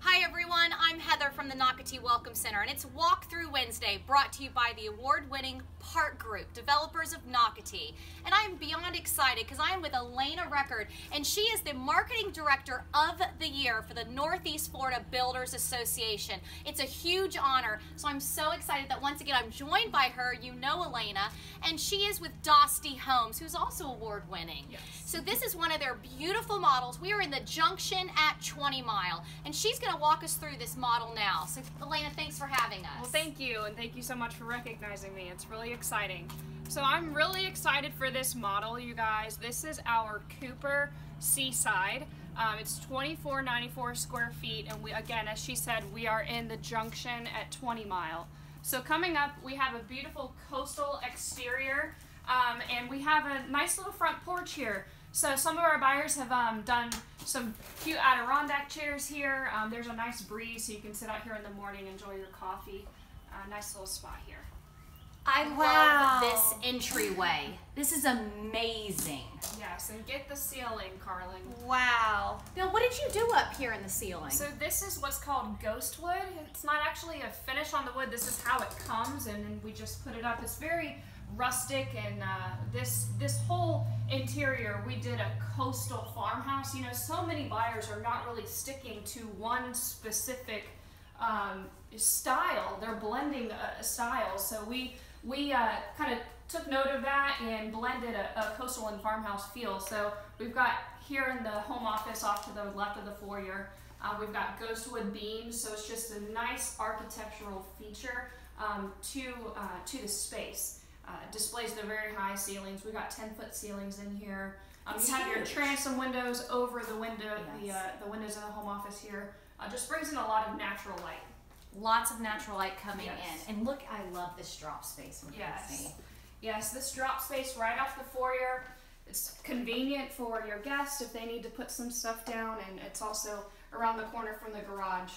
Hi everyone, I'm Heather from the Nocatee Welcome Center, and it's Walkthrough Wednesday, brought to you by the award-winning Park Group, developers of Nocatee. And I'm beyond excited because I am with Elena Record, and she is the Marketing Director of the Year for the Northeast Florida Builders Association. It's a huge honor, so I'm so excited that once again I'm joined by her. You know Elena, and she is with Dostie Homes, who's also award-winning. Yes. So this is one of their beautiful models. We are in the Junction at 20 Mile, and she's going to walk us through this model now. So Elena, thanks for having us. Well, thank you, and thank you so much for recognizing me. It's really exciting. So I'm really excited for this model, you guys. This is our Cooper Seaside. It's 2494 square feet, and we, again, as she said, we are in the Junction at 20 Mile. So coming up, we have a beautiful coastal exterior, and we have a nice little front porch here. So some of our buyers have done some cute Adirondack chairs here. There's a nice breeze, so you can sit out here in the morning, enjoy your coffee. Nice little spot here. I love this entryway. This is amazing. Yes, and get the ceiling, Carlin. Wow. Now, what did you do up here in the ceiling? So this is what's called ghost wood. It's not actually a finish on the wood. This is how it comes, and then we just put it up. It's very rustic, and this whole interior, we did a coastal farmhouse. You know, so many buyers are not really sticking to one specific style. They're blending styles. So we kind of took note of that and blended a coastal and farmhouse feel. So we've got here in the home office off to the left of the foyer, we've got ghost wood beams. So it's just a nice architectural feature to the space. Displays the very high ceilings. We got 10-foot ceilings in here. You have your transom windows over the window, yes. the windows in the home office here. Just brings in a lot of natural light. Lots of natural light coming Yes. in. And look, I love this drop space. Yes. Yes, this drop space right off the foyer. It's convenient for your guests if they need to put some stuff down, and it's also around the corner from the garage.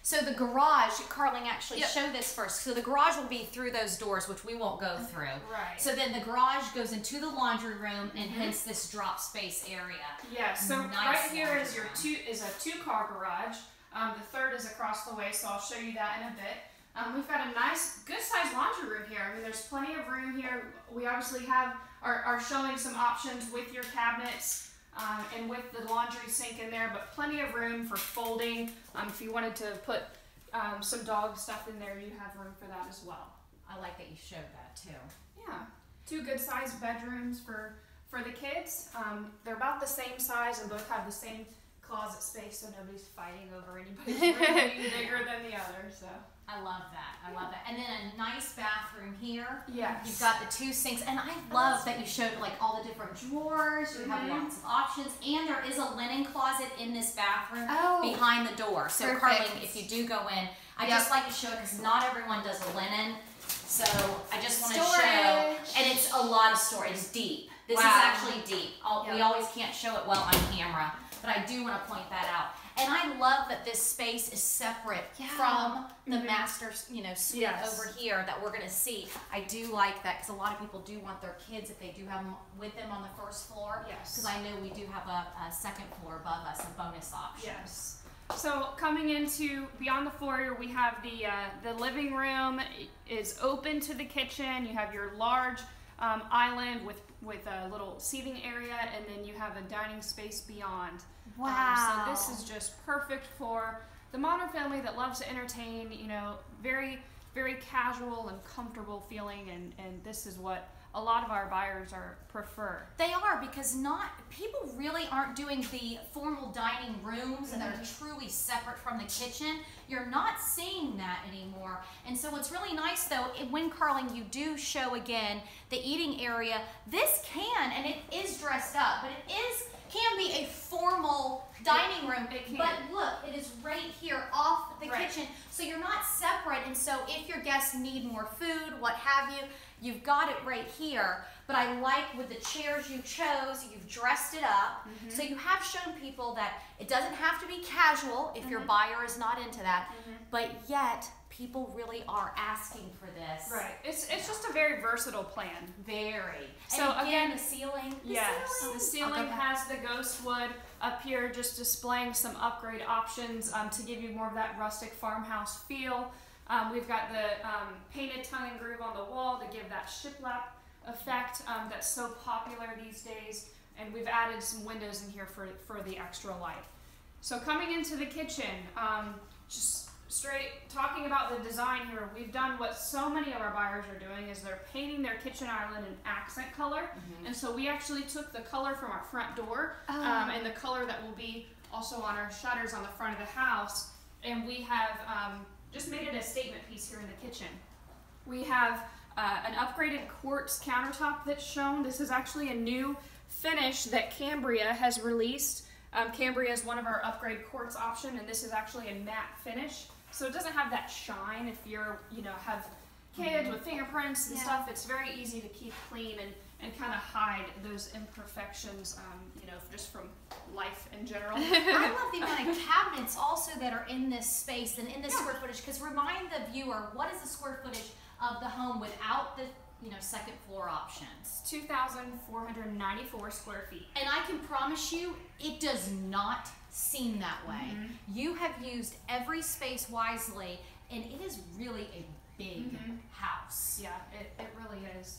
So the garage, Carling, actually Yep. show this first. So the garage will be through those doors, which we won't go through. Right. So then the garage goes into the laundry room, and hence this drop space area. Yes. So Nice right here is laundry your room. is a two-car garage. The third is across the way, so I'll show you that in a bit. We've got a nice, good-sized laundry room here. I mean, there's plenty of room here. We obviously are showing some options with your cabinets. And with the laundry sink in there, but plenty of room for folding. If you wanted to put some dog stuff in there, you have room for that as well. I like that you showed that too. Yeah, two good-sized bedrooms for the kids. They're about the same size and both have the same closet space, so nobody's fighting over anybody's room being bigger than the other. So I love that. I love that. And then a nice bathroom here. yes, You've got the two sinks, and I love that you showed like all the different drawers. You have lots of options, and there is a linen closet in this bathroom behind the door. So perfect. Carling, if you do go in, I just like to show it because not everyone does a linen. So I just want to show, and it's a lot of storage. It's deep. This is actually deep. We always can't show it well on camera, but I do want to point that out. And I love that this space is separate from the master, suite over here that we're going to see. I do like that because a lot of people do want their kids, if they do have them with them on the first floor. Yes. Because I know we do have a second floor above us, a bonus option. Yes. So coming into beyond the foyer, we have the living room is open to the kitchen. You have your large island with a little seating area, and then you have a dining space beyond. Wow. So this is just perfect for the modern family that loves to entertain, very, very casual and comfortable feeling, and this is what a lot of our buyers prefer. They are, because people really aren't doing the formal dining rooms and they're truly separate from the kitchen. You're not seeing that anymore. And so what's really nice though, when Carling, you do show again the eating area, this can, and it is dressed up, but it can be a formal dining room. It can. But look, it is right here off the Right. kitchen. So you're not separate, and so if your guests need more food, what have you, you've got it right here. But I like with the chairs you chose, you've dressed it up. So you have shown people that it doesn't have to be casual if your buyer is not into that, but yet people really are asking for this. Right. It's just a very versatile plan. Very. So and again, the ceiling. The ceiling has the ghost wood. up here just displaying some upgrade options to give you more of that rustic farmhouse feel. We've got the painted tongue and groove on the wall to give that shiplap effect that's so popular these days. And we've added some windows in here for the extra light. So coming into the kitchen, just straight talking about the design here, we've done what so many of our buyers are doing is they're painting their kitchen island in accent color. And so we actually took the color from our front door and the color that will be also on our shutters on the front of the house, and we have just made it a statement piece here in the kitchen. We have an upgraded quartz countertop that's shown. This is actually a new finish that Cambria has released. Cambria is one of our upgrade quartz option, and this is actually a matte finish. So it doesn't have that shine if you're, have kids with fingerprints and stuff. It's very easy to keep clean and kind of hide those imperfections, just from life in general. I love the amount of cabinets also that are in this space and in this square footage, because remind the viewer, what is the square footage of the home without the second floor options? 2,494 square feet. And I can promise you, it does not seem that way. You have used every space wisely, and it is really a big house. Yeah, it really is.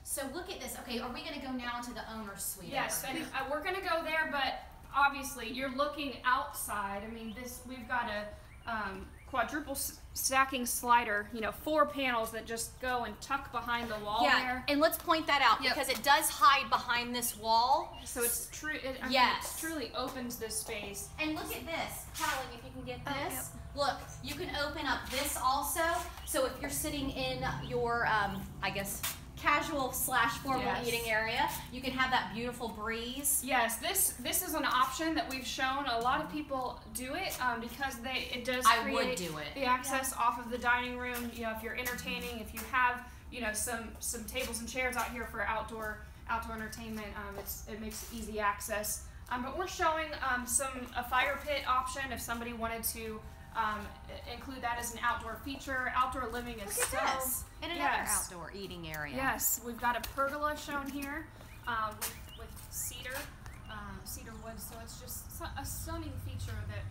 So look at this. Okay, are we going to go now into the owner's suite? Yes, and we're going to go there, but obviously you're looking outside. I mean, we've got a quadruple stacking slider, 4 panels that just go and tuck behind the wall there. And let's point that out because it does hide behind this wall. So it's true. It truly opens this space. And look at this, Caroline, if you can get this. Look, you can open up this also. So if you're sitting in your, I guess, casual / formal eating area, you can have that beautiful breeze. Yes, this is an option that we've shown. A lot of people do it because it does I create would do it. The access off of the dining room. If you're entertaining, if you have some tables and chairs out here for outdoor entertainment, it makes easy access. But we're showing a fire pit option if somebody wanted to include that as an outdoor feater. Outdoor living is this. And another outdoor eating area. Yes, we've got a pergola shown here with cedar wood, so it's just a stunning feature that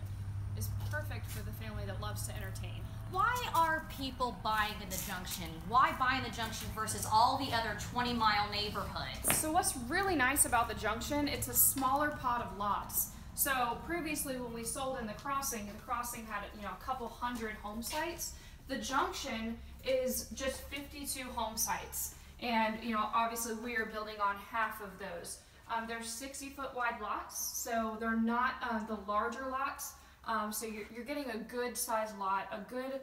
is perfect for the family that loves to entertain. Why are people buying in the Junction? Why buy in the Junction versus all the other 20-mile neighborhoods? So what's really nice about the Junction, it's a smaller pot of lots. So previously when we sold in the Crossing had a couple hundred home sites. The Junction is just 52 home sites, and obviously we are building on half of those. They're 60-foot wide lots, so they're not the larger lots. So you're getting a good sized lot, a good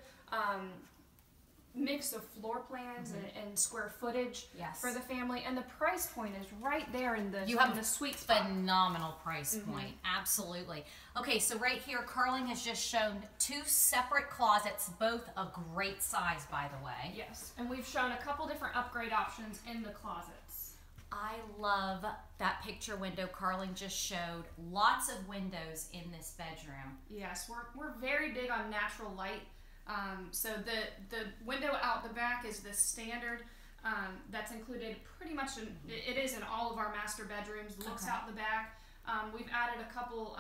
mix of floor plans and square footage for the family, and the price point is right there in the sweet spot. Phenomenal price point, absolutely. Okay, so right here, Carling has just shown 2 separate closets, both a great size, by the way. Yes, and we've shown a couple different upgrade options in the closets. I love that picture window Carling just showed. Lots of windows in this bedroom. Yes, we're very big on natural light. So the window out the back is the standard that's included pretty much it is in all of our master bedrooms. Looks out the back. We've added a couple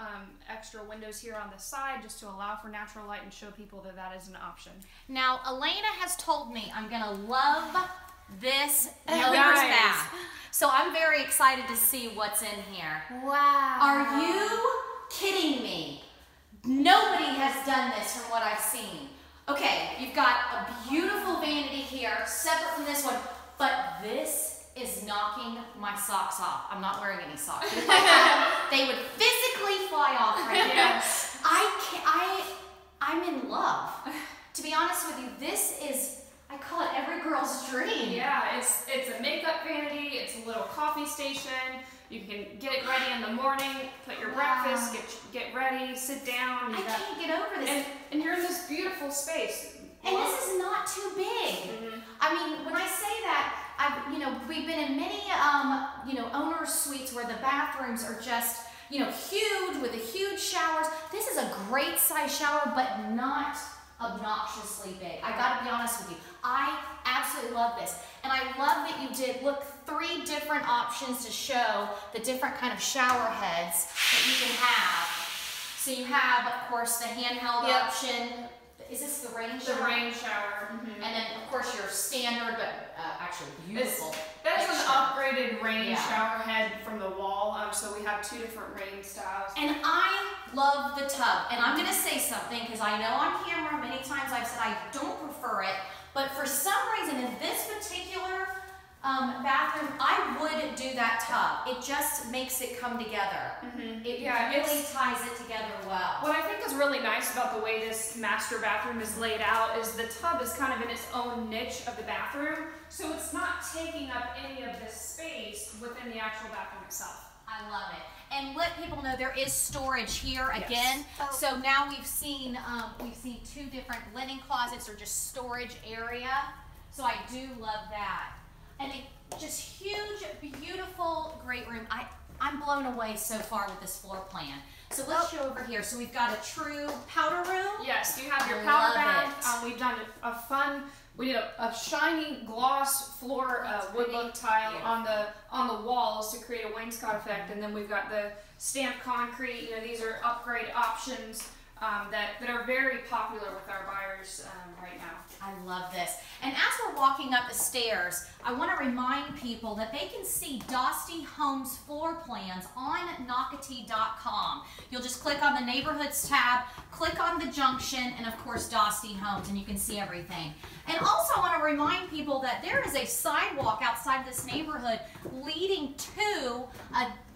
extra windows here on the side just to allow for natural light and show people that is an option. Now Elena has told me I'm gonna love this owner's bath. So I'm very excited to see what's in here. Wow. Are you kidding me? Nobody has done this from what I've seen. Okay, you've got a beautiful vanity here, separate from this one, but this is knocking my socks off. I'm not wearing any socks. They would physically fly off right now. I'm in love. To be honest with you, this is, I call it every girl's dream. Yeah, it's a makeup vanity, it's a little coffee station. You can get it ready in the morning, put your breakfast, get ready, sit down. I can't get over this. And you're in this beautiful space. And this is not too big. I mean, when I say that, we've been in many, owner suites where the bathrooms are just, huge with the huge showers. This is a great size shower, but not obnoxiously big. I gotta be honest with you. I absolutely love this. And I love that you did, look, 3 different options to show the different kind of shower heads that you can have. So you have, of course, the handheld option. Is this the rain shower? The rain shower. And then, of course, your standard, but actually beautiful. That's an upgraded rain shower head from the wall. So we have 2 different rain styles. And I love the tub. And I'm going to say something because I know on camera many times I've said I don't prefer it. But for some reason, in this particular bathroom, I would do that tub. It just makes it come together. It really ties it together well. What I think is really nice about the way this master bathroom is laid out is the tub is kind of in its own niche of the bathroom, so it's not taking up any of the space within the actual bathroom itself. I love it. And let people know there is storage here again. So now we've seen 2 different linen closets or just storage area. So I do love that. And just huge, beautiful, great room. I'm blown away so far with this floor plan. So let's show over here. So we've got a true powder room. Yes, you have your powder bath. We've done we did a shiny gloss floor wood look tile on the walls to create a wainscot effect, and then we've got the stamped concrete. You know, these are upgrade options that are very popular with our buyers right now. I love this. And as we're walking up the stairs, I want to remind people that they can see Dostie Homes floor plans on Nocatee.com. You'll just click on the Neighborhoods tab, click on the Junction, and of course Dostie Homes, and you can see everything. And also I want to remind people that there is a sidewalk outside of this neighborhood leading to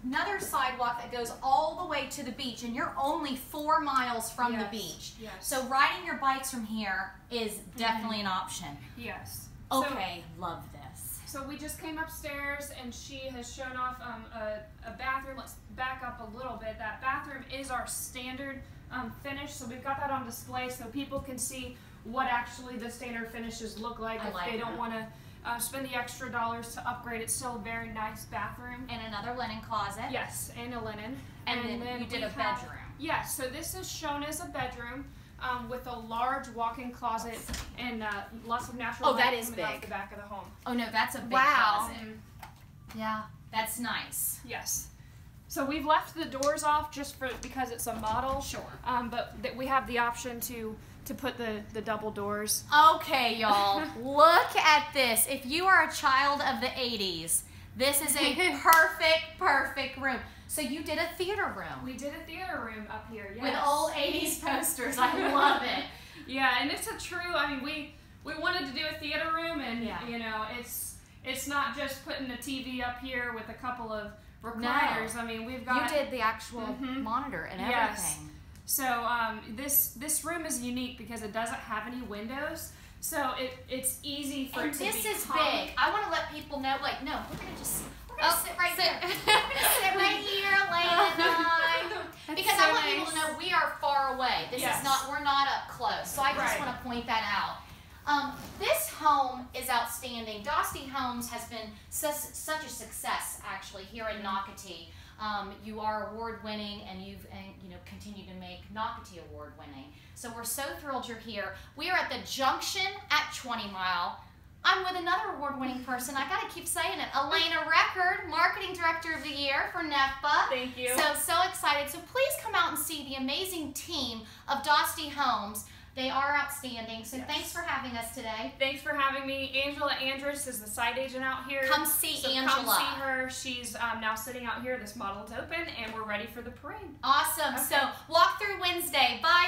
another sidewalk that goes all the way to the beach, and you're only 4 miles from the beach. So riding your bikes from here is definitely an option. Yes. Okay, love this. So we just came upstairs and she has shown off a bathroom. Let's back up a little bit. That bathroom is our standard finish, so we've got that on display so people can see what actually the standard finishes look like if they don't want to spend the extra dollars to upgrade. It's still a very nice bathroom. And another linen closet. Yes, and a linen. And then you did a bedroom. Yes, so this is shown as a bedroom with a large walk-in closet and lots of natural light coming off the back of the home. Oh no, that's a big closet. Yeah, that's nice. Yes. So we've left the doors off just because it's a model. Sure. But we have the option to put the double doors. Okay, y'all, look at this. If you are a child of the 80s, this is a perfect room. So you did a theater room. We did a theater room up here, yes. With old 80s posters. I love it. Yeah, and it's a true, I mean, we wanted to do a theater room, and you know, it's not just putting a TV up here with a couple of recliners. No. I mean, we've got... You did the actual monitor and everything. Yes. So this room is unique because it doesn't have any windows, so it's easy for it to be this is big. I want to let people know, like, no, we're going to sit right there. We're going to sit right here, Layla and I. Because I want people to know we are far away. This is not, we're not up close. So I just want to point that out. This home is outstanding. Dostie Homes has been such a success, actually, here in Nocatee. You are award-winning, and you continue to make Nocatee award-winning. So we're so thrilled you're here. We are at the Junction at 20 Mile. I'm with another award-winning person. I gotta keep saying it. Elena Record, Marketing Director of the Year for NEFPA. Thank you. So excited. So please come out and see the amazing team of Dostie Homes. They are outstanding. So thanks for having us today. Thanks for having me. Angela Andrus is the site agent out here. Come see Angela. Come see her. She's now sitting out here. This model is open, and we're ready for the parade. Awesome. Okay. So walk through Wednesday. Bye.